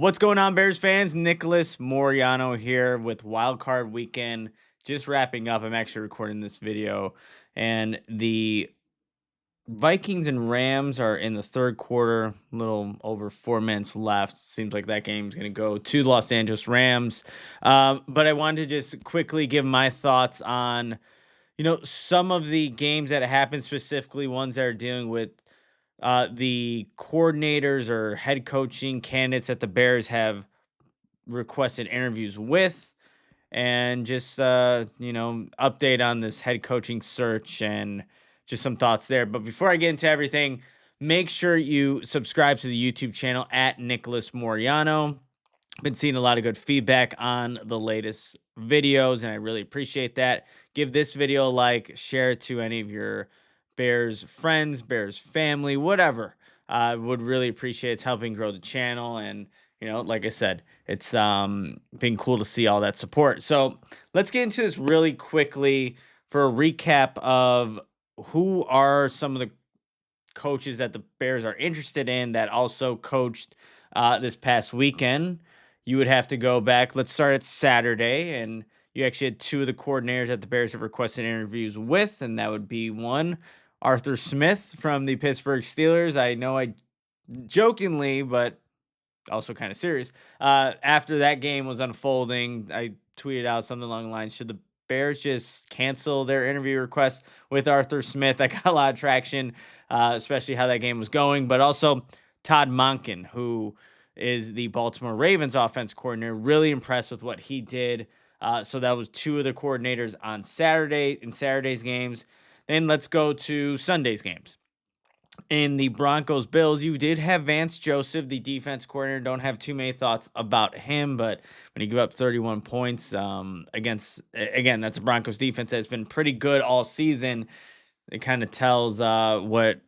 What's going on, Bears fans? Nicholas Moreano here with Wildcard Weekend. Just wrapping up. I'm actually recording this video, and the Vikings and Rams are in the third quarter. A little over 4 minutes left. Seems like that game's going to go to the Los Angeles Rams. But I wanted to just quickly give my thoughts on some of the games that happened, specifically ones that are dealing with the coordinators or head coaching candidates that the Bears have requested interviews with, and just update on this head coaching search and just some thoughts there. But before I get into everything, make sure you subscribe to the YouTube channel at Nicholas Moreano. Been seeing a lot of good feedback on the latest videos, and I really appreciate that. Give this video a like, share it to any of your Bears friends, Bears family, whatever. I would really appreciate it. It's helping grow the channel, and like I said, it's been cool to see all that support. So let's get into this really quickly for a recap of who are some of the coaches that the Bears are interested in that also coached this past weekend. You would have to go back. Let's start at Saturday, and you actually had two of the coordinators that the Bears have requested interviews with, and that would be one, Arthur Smith from the Pittsburgh Steelers. I know I jokingly, but also kind of serious. After that game was unfolding, I tweeted out something along the lines, should the Bears just cancel their interview request with Arthur Smith? I got a lot of traction, especially how that game was going, but also Todd Monken, who is the Baltimore Ravens offense coordinator. Really impressed with what he did. So that was two of the coordinators on Saturday in Saturday's games. Then let's go to Sunday's games. In the Broncos Bills, you did have Vance Joseph, the defense coordinator. Don't have too many thoughts about him, but when you give up 31 points against, again, that's a Broncos defense that's been pretty good all season. It kind of tells what,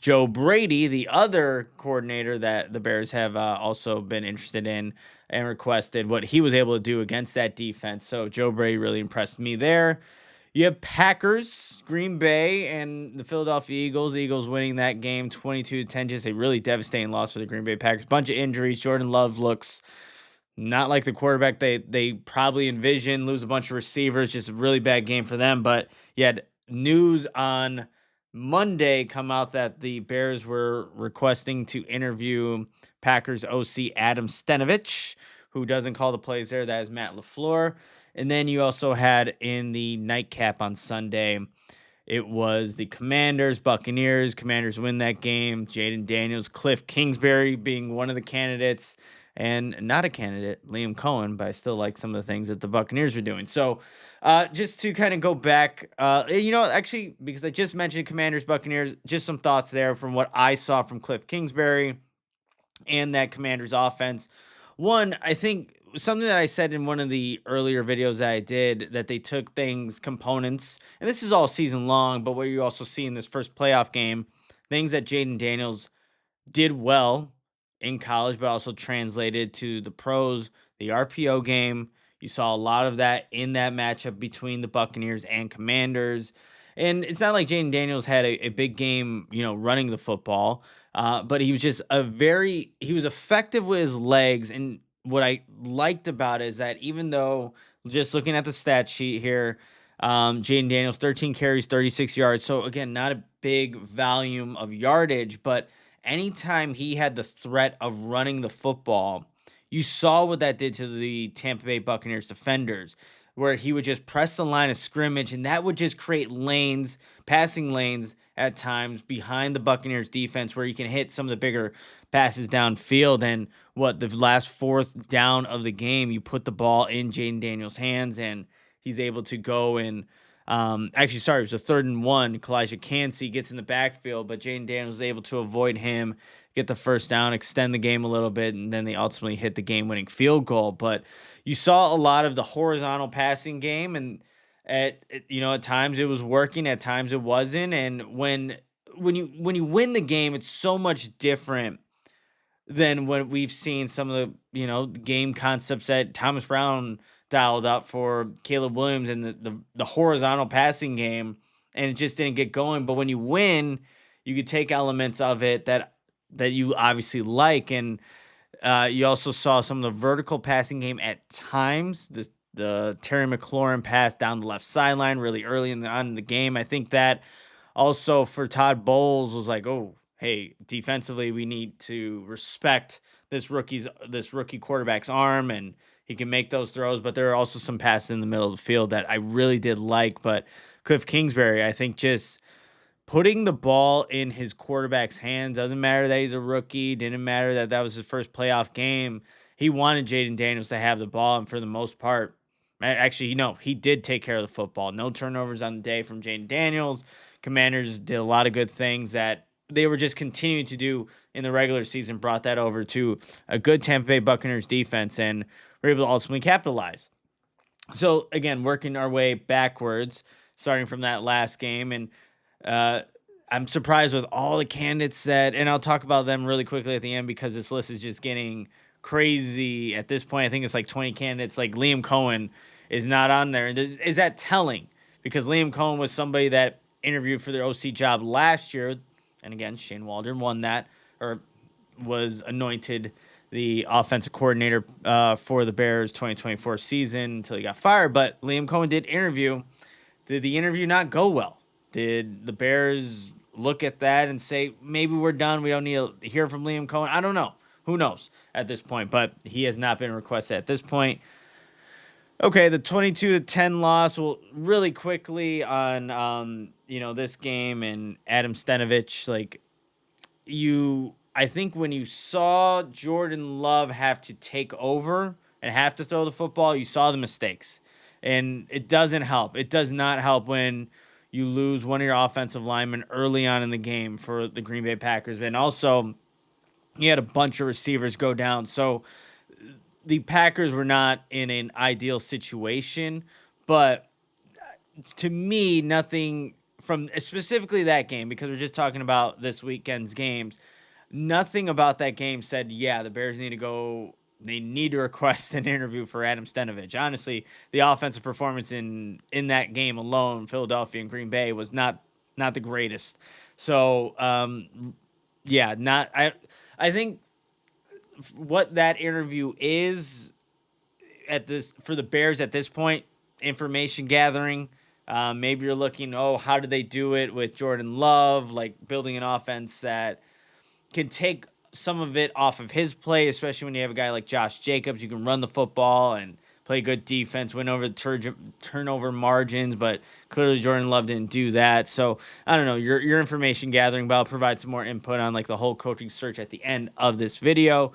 Joe Brady, the other coordinator that the Bears have also been interested in and requested, what he was able to do against that defense. So Joe Brady really impressed me there. You have Packers, Green Bay, and the Philadelphia Eagles. Eagles winning that game 22-10. Just a really devastating loss for the Green Bay Packers. Bunch of injuries. Jordan Love looks not like the quarterback they probably envisioned. Lose a bunch of receivers. Just a really bad game for them. But you had news on Monday come out that the Bears were requesting to interview Packers OC Adam Stenavich, who doesn't call the plays there. That is Matt LaFleur. And then you also had in the nightcap on Sunday, it was the Commanders, Buccaneers. Commanders win that game. Jayden Daniels, Kliff Kingsbury being one of the candidates, and not a candidate, Liam Cohen, but I still like some of the things that the Buccaneers were doing. So just to kind of go back, actually, because I just mentioned Commanders, Buccaneers, just some thoughts there from what I saw from Kliff Kingsbury and that Commanders offense. One, I think something that I said in one of the earlier videos that I did, that they took components, and this is all season long, but what you also see in this first playoff game, things that Jayden Daniels did well in college, but also translated to the pros, the RPO game. You saw a lot of that in that matchup between the Buccaneers and Commanders. And it's not like Jayden Daniels had a big game, running the football, but he was just he was effective with his legs. And what I liked about it is that even though, just looking at the stat sheet here, Jayden Daniels, 13 carries, 36 yards. So again, not a big volume of yardage, but anytime he had the threat of running the football, you saw what that did to the Tampa Bay Buccaneers defenders, where he would just press the line of scrimmage, and that would just create lanes, passing lanes at times behind the Buccaneers defense, where you can hit some of the bigger passes downfield. And the last fourth down of the game, you put the ball in Jayden Daniels' hands, and he's able to go and it was a 3rd and 1. Kalijah Kancey gets in the backfield, but Jayden Daniels was able to avoid him, get the first down, extend the game a little bit, and then they ultimately hit the game-winning field goal. But you saw a lot of the horizontal passing game, and at times it was working, at times it wasn't. And when you win the game, it's so much different than what we've seen some of the game concepts that Thomas Brown dialed up for Caleb Williams and the horizontal passing game, and it just didn't get going. But when you win, you could take elements of it that you obviously like. And You also saw some of the vertical passing game at times. The Terry McLaurin pass down the left sideline really early on in the game. I think that also for Todd Bowles was like, oh, hey, defensively we need to respect this rookie quarterback's arm, and he can make those throws. But there are also some passes in the middle of the field that I really did like. But Kliff Kingsbury, I think, just putting the ball in his quarterback's hands. Doesn't matter that he's a rookie. Didn't matter that that was his first playoff game. He wanted Jayden Daniels to have the ball, and for the most part, actually, he did take care of the football. No turnovers on the day from Jayden Daniels. Commanders did a lot of good things that they were just continuing to do in the regular season, brought that over to a good Tampa Bay Buccaneers defense, and were able to ultimately capitalize. So, again, working our way backwards, starting from that last game, and uh, I'm surprised with all the candidates and I'll talk about them really quickly at the end because this list is just getting crazy at this point. I think it's like 20 candidates. Like Liam Cohen is not on there. And is that telling? Because Liam Cohen was somebody that interviewed for their OC job last year. And again, Shane Waldron won that, or was anointed the offensive coordinator for the Bears 2024 season until he got fired. But Liam Cohen did interview. Did the interview not go well? Did the Bears look at that and say, maybe we're done, we don't need to hear from Liam Cohen? I don't know. Who knows at this point? But he has not been requested at this point. Okay, the 22-10 loss. Well, really quickly on this game and Adam Stenavich, I think when you saw Jordan Love have to take over and have to throw the football, you saw the mistakes. And it doesn't help. It does not help when you lose one of your offensive linemen early on in the game for the Green Bay Packers. And also, you had a bunch of receivers go down. So the Packers were not in an ideal situation. But to me, nothing from specifically that game, because we're just talking about this weekend's games, nothing about that game said, yeah, the Bears need to go. They need to request an interview for Adam Stenavich. Honestly, the offensive performance in that game alone, Philadelphia and Green Bay, was not the greatest. So, I think what that interview is for the Bears at this point, information gathering. Maybe you're looking, how did they do it with Jordan Love, like building an offense that can take some of it off of his play, especially when you have a guy like Josh Jacobs. You can run the football and play good defense, win over the turnover margins, but clearly Jordan Love didn't do that. So I don't know, your information gathering, but I'll provide some more input on like the whole coaching search at the end of this video.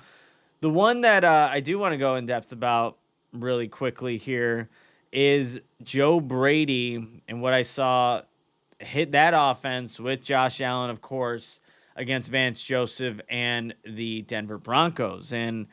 The one that I do want to go in depth about really quickly here is Joe Brady and what I saw hit that offense with Josh Allen, of course, against Vance Joseph and the Denver Broncos. And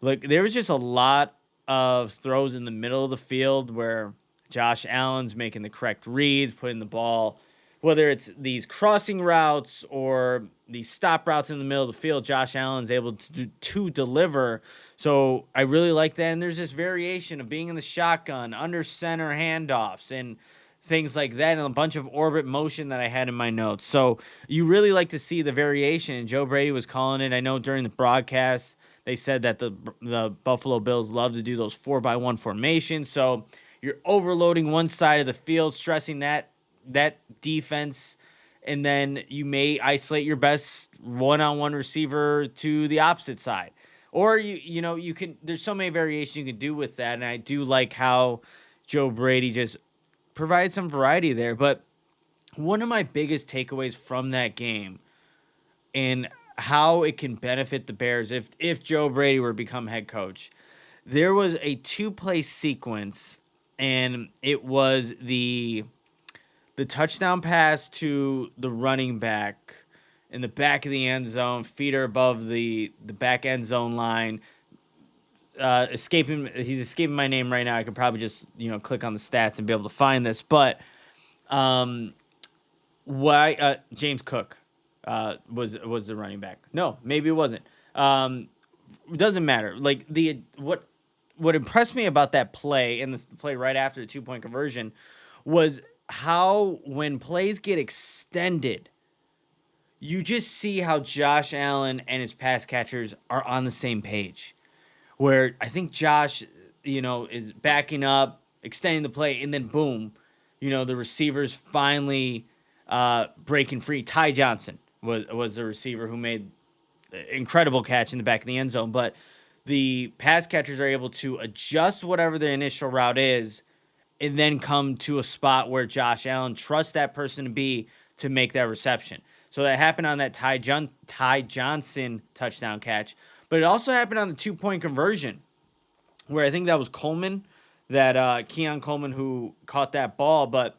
look, there was just a lot of throws in the middle of the field where Josh Allen's making the correct reads, putting the ball, whether it's these crossing routes or these stop routes in the middle of the field, Josh Allen's able to deliver. So I really like that. And there's this variation of being in the shotgun, under center handoffs, and things like that, and a bunch of orbit motion that I had in my notes. So you really like to see the variation, and Joe Brady was calling it. I know during the broadcast they said that the Buffalo Bills love to do those 4-by-1 formations. So you're overloading one side of the field, stressing that defense, and then you may isolate your best one-on-one receiver to the opposite side. Or you can, there's so many variations you can do with that, and I do like how Joe Brady just provide some variety there. But one of my biggest takeaways from that game and how it can benefit the Bears if Joe Brady were to become head coach, there was a 2-play sequence, and it was the touchdown pass to the running back in the back of the end zone, feet are above the back end zone line. He's escaping my name right now. I could probably just click on the stats and be able to find this. But James Cook was the running back. No, maybe it wasn't. Doesn't matter. Like what impressed me about that play and this play right after the 2-point conversion was how when plays get extended, you just see how Josh Allen and his pass catchers are on the same page. Where I think Josh, is backing up, extending the play, and then boom, the receivers finally breaking free. Ty Johnson was the receiver who made incredible catch in the back of the end zone, but the pass catchers are able to adjust whatever the initial route is and then come to a spot where Josh Allen trusts that person to be to make that reception. So that happened on that Ty Johnson touchdown catch, but it also happened on the 2-point conversion where I think that was Coleman, that Keon Coleman who caught that ball. But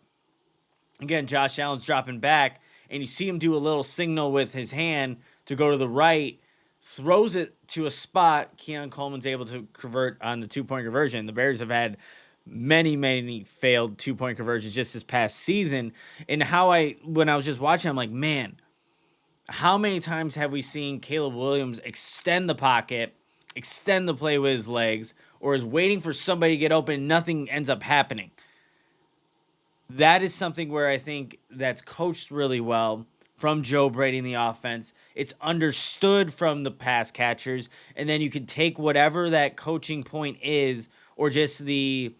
again, Josh Allen's dropping back, and you see him do a little signal with his hand to go to the right, throws it to a spot. Keon Coleman's able to convert on the 2-point conversion. The Bears have had many failed 2-point conversions just this past season. And when I was just watching, I'm like, man, how many times have we seen Caleb Williams extend the pocket, extend the play with his legs, or is waiting for somebody to get open and nothing ends up happening? That is something where I think that's coached really well from Joe Brady in the offense. It's understood from the pass catchers, and then you can take whatever that coaching point is, or just the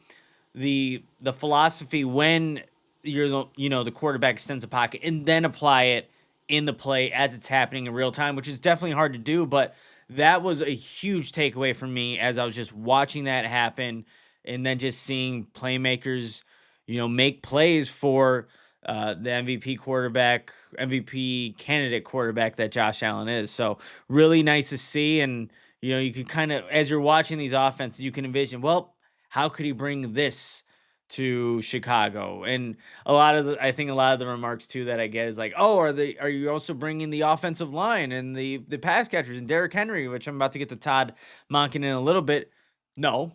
philosophy when the quarterback extends the pocket, and then apply it in the play as it's happening in real time, which is definitely hard to do. But that was a huge takeaway for me as I was just watching that happen, and then just seeing playmakers, make plays for the MVP candidate quarterback that Josh Allen is. So really nice to see. And, you can kind of, as you're watching these offenses, you can envision, well, how could he bring this to Chicago? And I think a lot of the remarks too that I get is like, oh, are you also bringing the offensive line and the pass catchers and Derrick Henry, which I'm about to get to Todd Monken in a little bit. No,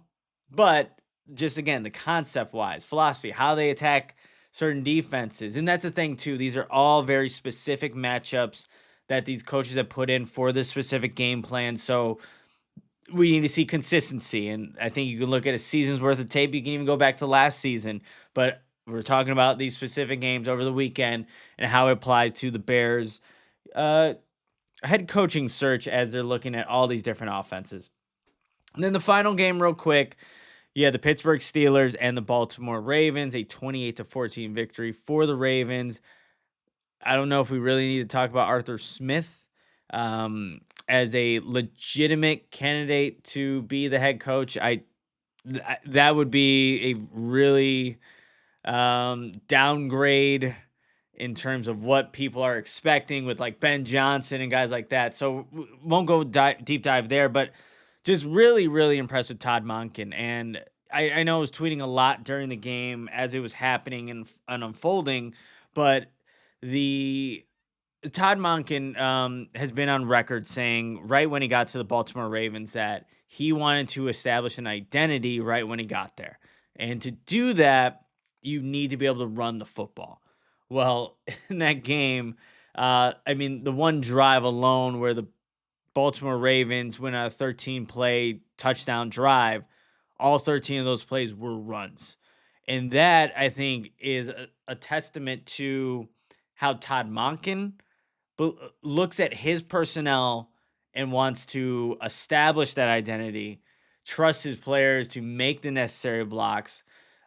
but just again, the concept wise, philosophy, how they attack certain defenses. And that's the thing too. These are all very specific matchups that these coaches have put in for this specific game plan. So we need to see consistency. And I think you can look at a season's worth of tape. You can even go back to last season, but we're talking about these specific games over the weekend and how it applies to the Bears head coaching search as they're looking at all these different offenses. And then the final game real quick. Yeah, the Pittsburgh Steelers and the Baltimore Ravens, a 28-14 victory for the Ravens. I don't know if we really need to talk about Arthur Smith as a legitimate candidate to be the head coach. That would be a really downgrade in terms of what people are expecting with like Ben Johnson and guys like that. So won't go deep dive there, but just really impressed with Todd Monken. And I know I was tweeting a lot during the game as it was happening and unfolding, but the Todd Monken has been on record saying right when he got to the Baltimore Ravens that he wanted to establish an identity right when he got there. And to do that, you need to be able to run the football. Well, in that game, the one drive alone where the Baltimore Ravens went on a 13-play touchdown drive, all 13 of those plays were runs. And that, I think, is a testament to how Todd Monken looks at his personnel and wants to establish that identity, trust his players to make the necessary blocks,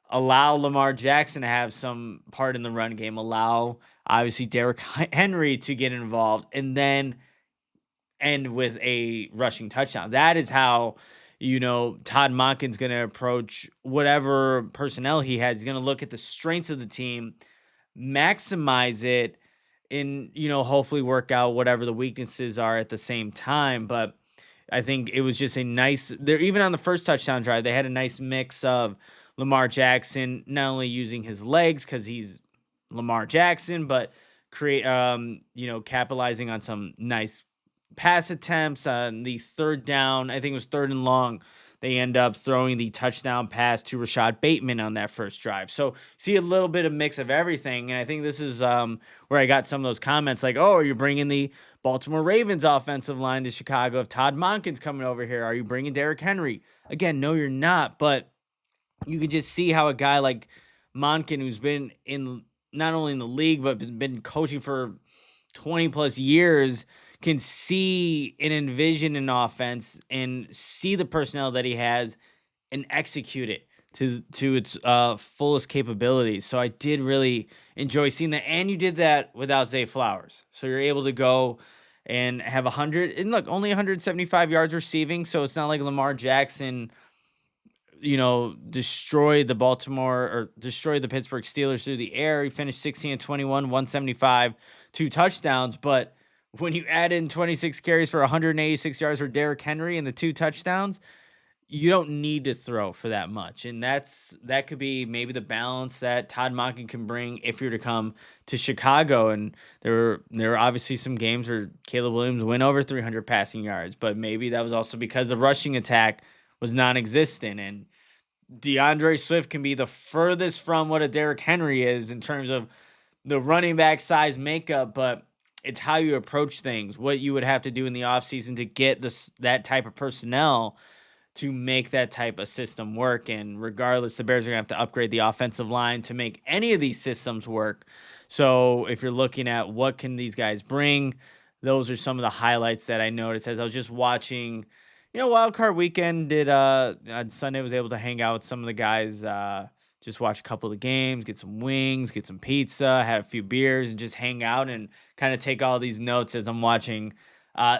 allow Lamar Jackson to have some part in the run game, allow, obviously, Derrick Henry to get involved, and then end with a rushing touchdown. That is how, Todd Monken's going to approach whatever personnel he has. He's going to look at the strengths of the team, maximize it, and, hopefully work out whatever the weaknesses are at the same time. But I think it was just even on the first touchdown drive, they had a nice mix of Lamar Jackson, not only using his legs because he's Lamar Jackson, but capitalizing on some nice pass attempts on the third down. I think it was 3rd and long. They end up throwing the touchdown pass to Rashad Bateman on that first drive. So see a little bit of mix of everything. And I think this is where I got some of those comments like, oh, are you bringing the Baltimore Ravens offensive line to Chicago if Todd Monken's coming over here? Are you bringing Derrick Henry? Again, no, you're not. But you can just see how a guy like Monken, who's been in not only in the league, but been coaching for 20 plus years can see and envision an offense and see the personnel that he has and execute it to its fullest capabilities. So I did really enjoy seeing that, and you did that without Zay Flowers. So you're able to go and have 100 and look, only 175 yards receiving. So it's not like Lamar Jackson, destroyed the Pittsburgh Steelers through the air. He finished 16 and 21, 175, 2 touchdowns. But when you add in 26 carries for 186 yards for Derrick Henry and the 2 touchdowns, you don't need to throw for that much. And that could be maybe the balance that Todd Monken can bring if you're to come to Chicago. And there were obviously some games where Caleb Williams went over 300 passing yards, but maybe that was also because the rushing attack was non-existent. And DeAndre Swift can be the furthest from what a Derrick Henry is in terms of the running back size makeup, but it's how you approach things, what you would have to do in the offseason to get that type of personnel to make that type of system work. And regardless, the Bears are going to have to upgrade the offensive line to make any of these systems work. So if you're looking at what can these guys bring, those are some of the highlights that I noticed as I was just watching. Wild Card Weekend did on Sunday, was able to hang out with some of the guys, just watch a couple of the games, get some wings, get some pizza, had a few beers, and just hang out and kind of take all these notes as I'm watching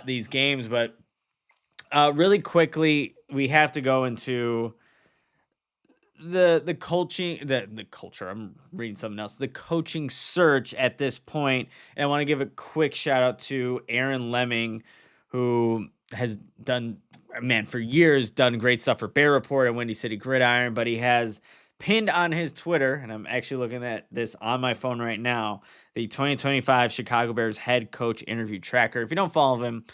these games. But really quickly, we have to go into the coaching, the culture. I'm reading something else. The coaching search at this point, and I want to give a quick shout out to Aaron Lemming, who has done, for years, done great stuff for Bear Report and Windy City Gridiron, but he has pinned on his Twitter, and I'm actually looking at this on my phone right now, the 2025 Chicago Bears head coach interview tracker. If you don't follow him,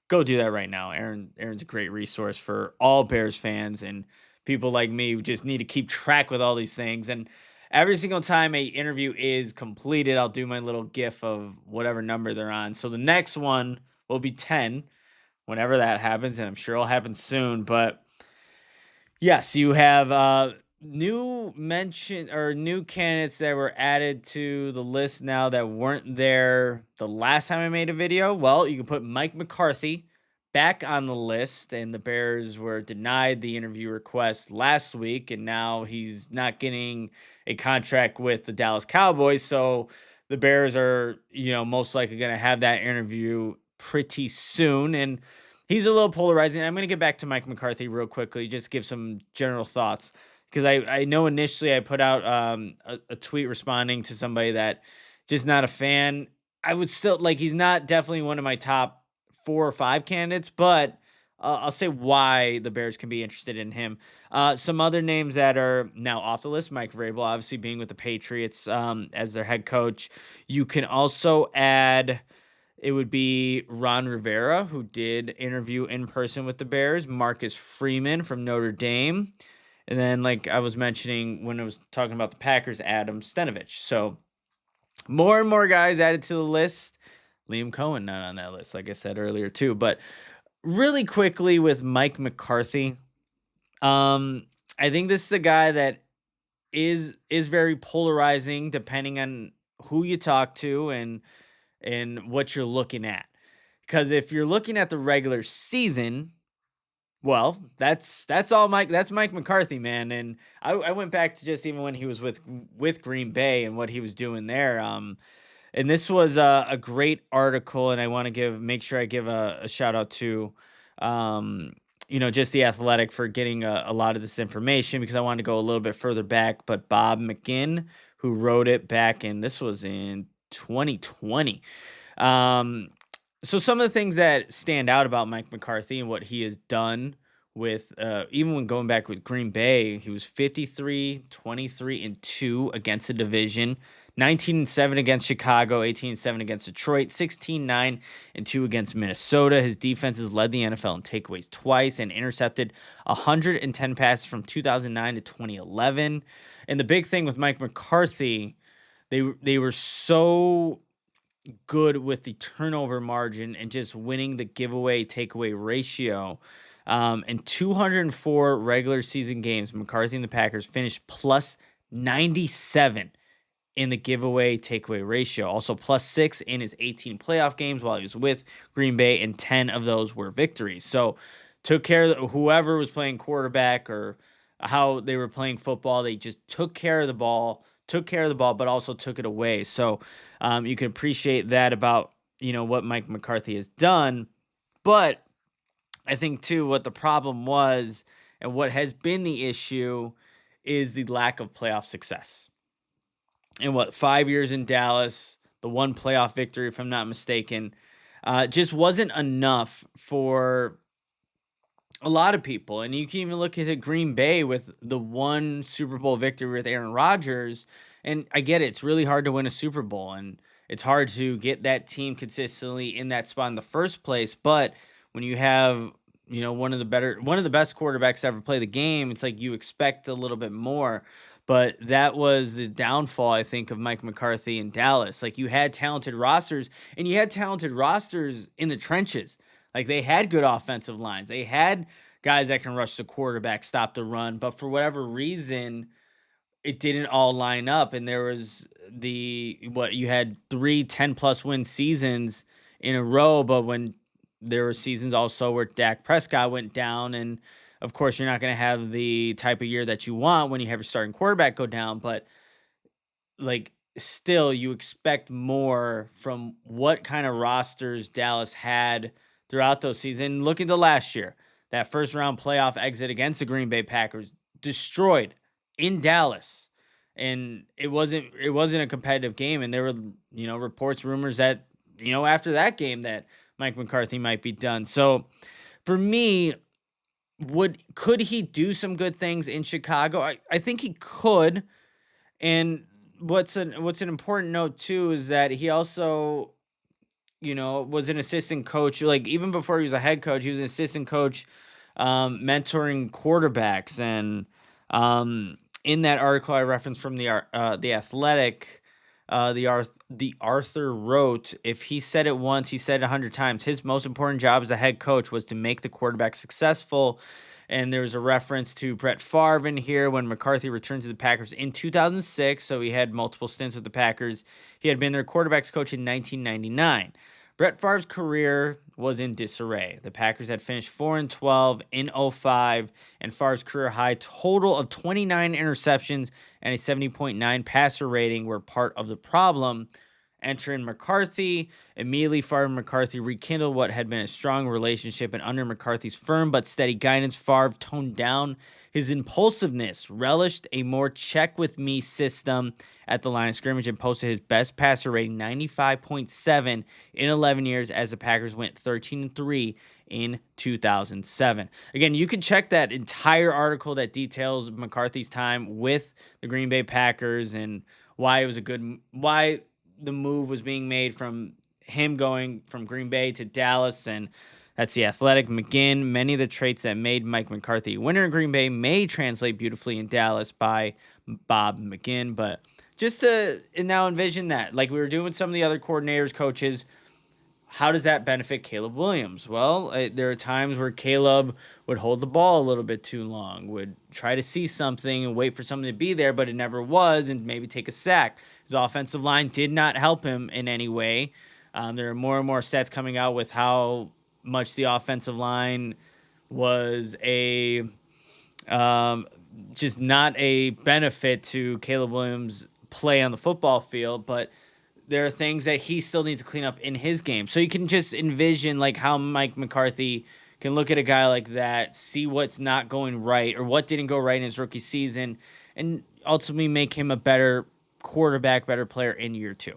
go do that right now. Aaron's a great resource for all Bears fans and people like me who just need to keep track with all these things. And every single time a interview is completed, I'll do my little GIF of whatever number they're on. So the next one will be 10 whenever that happens, and I'm sure it'll happen soon. But yes, you have new candidates that were added to the list now that weren't there the last time I made a video. Well, you can put Mike McCarthy back on the list, and the Bears were denied the interview request last week, and now he's not getting a contract with the Dallas Cowboys. So the Bears are, most likely going to have that interview pretty soon. And he's a little polarizing. I'm going to get back to Mike McCarthy real quickly, just give some general thoughts, because I know initially I put out a tweet responding to somebody that just not a fan. I would still he's not definitely one of my top 4 or 5 candidates, but I'll say why the Bears can be interested in him. Some other names that are now off the list: Mike Vrabel, obviously being with the Patriots as their head coach. You can also add, it would be Ron Rivera, who did interview in person with the Bears, Marcus Freeman from Notre Dame, and then, like I was mentioning when I was talking about the Packers, Adam Stenavich. So more and more guys added to the list. Liam Cohen not on that list, like I said earlier too. But really quickly with Mike McCarthy, I think this is a guy that is very polarizing depending on who you talk to and what you're looking at. Because if you're looking at the regular season, well, that's Mike McCarthy, man. And I went back to just even when he was with Green Bay and what he was doing there. And this was a great article, and I want to make sure I give a shout out to, just The Athletic for getting a lot of this information, because I wanted to go a little bit further back. But Bob McGinn, who wrote it back this was in 2020. So some of the things that stand out about Mike McCarthy and what he has done with, even when going back with Green Bay, he was 53, 23-2 against the division, 19-7 against Chicago, 18-7 against Detroit, 16-9-2 against Minnesota. His defenses led the NFL in takeaways twice and intercepted 110 passes from 2009 to 2011. And the big thing with Mike McCarthy, they were so good with the turnover margin and just winning the giveaway takeaway ratio. In 204 regular season games, McCarthy and the Packers finished plus 97 in the giveaway takeaway ratio. Also +6 in his 18 playoff games while he was with Green Bay, and 10 of those were victories. So took care of whoever was playing quarterback or how they were playing football. They just took care of the ball, but also took it away. So you can appreciate that about, what Mike McCarthy has done. But I think too, what the problem was and what has been the issue is the lack of playoff success. In 5 years in Dallas, the one playoff victory, if I'm not mistaken, just wasn't enough for a lot of people. And you can even look at Green Bay with the one Super Bowl victory with Aaron Rodgers. And I get it, it's really hard to win a Super Bowl, and it's hard to get that team consistently in that spot in the first place. But when you have, one of the best quarterbacks to ever play the game, it's like you expect a little bit more. But that was the downfall, I think, of Mike McCarthy in Dallas. Like, you had talented rosters, and you had talented rosters in the trenches. Like, they had good offensive lines. They had guys that can rush the quarterback, stop the run. But for whatever reason, it didn't all line up. And there was you had 3 10+ win seasons in a row. But when there were seasons also where Dak Prescott went down, and of course, you're not going to have the type of year that you want when you have your starting quarterback go down. But like, still, you expect more from what kind of rosters Dallas had throughout those seasons. Look into last year, that first round playoff exit against the Green Bay Packers, destroyed in Dallas. And it wasn't a competitive game. And there were, reports, rumors that, after that game that Mike McCarthy might be done. So for me, could he do some good things in Chicago? I think he could. And what's an important note too is that he also, was an assistant coach. Like, even before he was a head coach, he was an assistant coach, mentoring quarterbacks. And in that article I referenced from the Athletic, the Arthur wrote, if he said it once, he said it 100 times. His most important job as a head coach was to make the quarterback successful. And there's a reference to Brett Favre in here when McCarthy returned to the Packers in 2006. So he had multiple stints with the Packers. He had been their quarterbacks coach in 1999. Brett Favre's career was in disarray. The Packers had finished 4-12 in 2005, and Favre's career high total of 29 interceptions and a 70.9 passer rating were part of the problem. Enter in McCarthy. Immediately, Favre and McCarthy rekindled what had been a strong relationship, and under McCarthy's firm but steady guidance, Favre toned down his impulsiveness, relished a more check-with-me system at the line of scrimmage, and posted his best passer rating, 95.7, in 11 years as the Packers went 13-3 in 2007. Again, you can check that entire article that details McCarthy's time with the Green Bay Packers and why the move was being made from him going from Green Bay to Dallas. And that's the Athletic. McGinn, many of the traits that made Mike McCarthy a winner in Green Bay may translate beautifully in Dallas, by Bob McGinn. But just to now envision that, like we were doing with some of the other coordinators, coaches, how does that benefit Caleb Williams? Well, there are times where Caleb would hold the ball a little bit too long, would try to see something and wait for something to be there, but it never was, and maybe take a sack. His offensive line did not help him in any way. There are more and more stats coming out with how much the offensive line was just not a benefit to Caleb Williams' play on the football field, but there are things that he still needs to clean up in his game. So you can just envision like how Mike McCarthy can look at a guy like that, see what's not going right or what didn't go right in his rookie season, and ultimately make him a better quarterback, better player in year 2.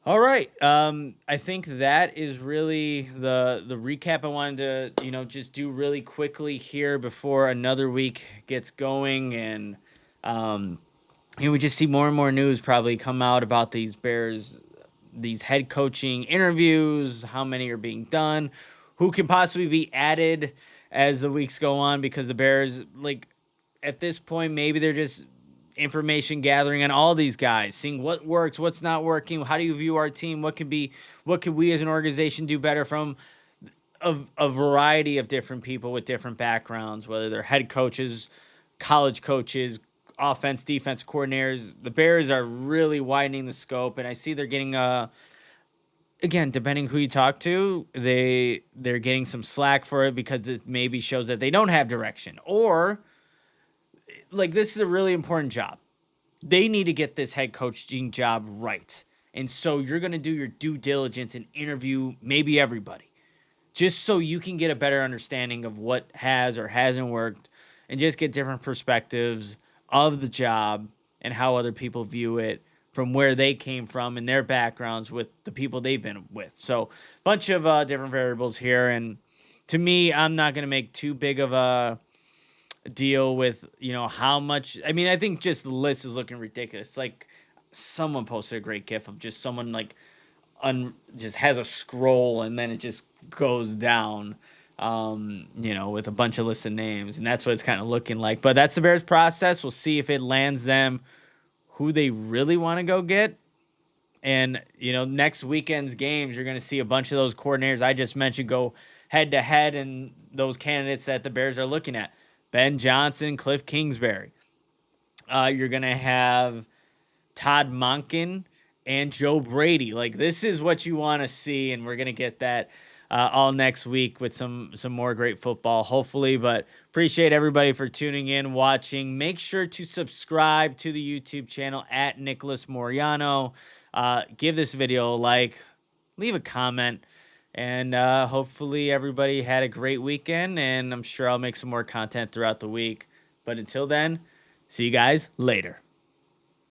All right. I think that is really the recap I wanted to, just do really quickly here before another week gets going. And, we just see more and more news probably come out about these Bears, these head coaching interviews, how many are being done, who can possibly be added as the weeks go on, because the Bears, like, at this point, maybe they're just information gathering on all these guys, seeing what works, what's not working. How do you view our team? What could we as an organization do better from a variety of different people with different backgrounds, whether they're head coaches, college coaches, offense, defense coordinators. The Bears are really widening the scope, and I see they're getting again, depending who you talk to, they're getting some slack for it because it maybe shows that they don't have direction, or like this is a really important job. They need to get this head coaching job right. And so you're going to do your due diligence and interview maybe everybody, just so you can get a better understanding of what has or hasn't worked and just get different perspectives of the job and how other people view it from where they came from and their backgrounds with the people they've been with. So a bunch of different variables here. And to me, I'm not going to make too big of a deal with, how much. I mean, I think just the list is looking ridiculous. Like someone posted a great gif of just someone like just has a scroll and then it just goes down, with a bunch of listed names, and that's what it's kind of looking like. But that's the Bears process. We'll see if it lands them who they really want to go get. And, next weekend's games, you're going to see a bunch of those coordinators I just mentioned go head to head, and those candidates that the Bears are looking at: Ben Johnson, Kliff Kingsbury. You're going to have Todd Monken and Joe Brady. Like, this is what you want to see, and we're going to get that all next week with some more great football, hopefully. But appreciate everybody for tuning in, watching. Make sure to subscribe to the YouTube channel at Nicholas Moreano. Give this video a like, leave a comment, and hopefully everybody had a great weekend, and I'm sure I'll make some more content throughout the week. But until then, see you guys later.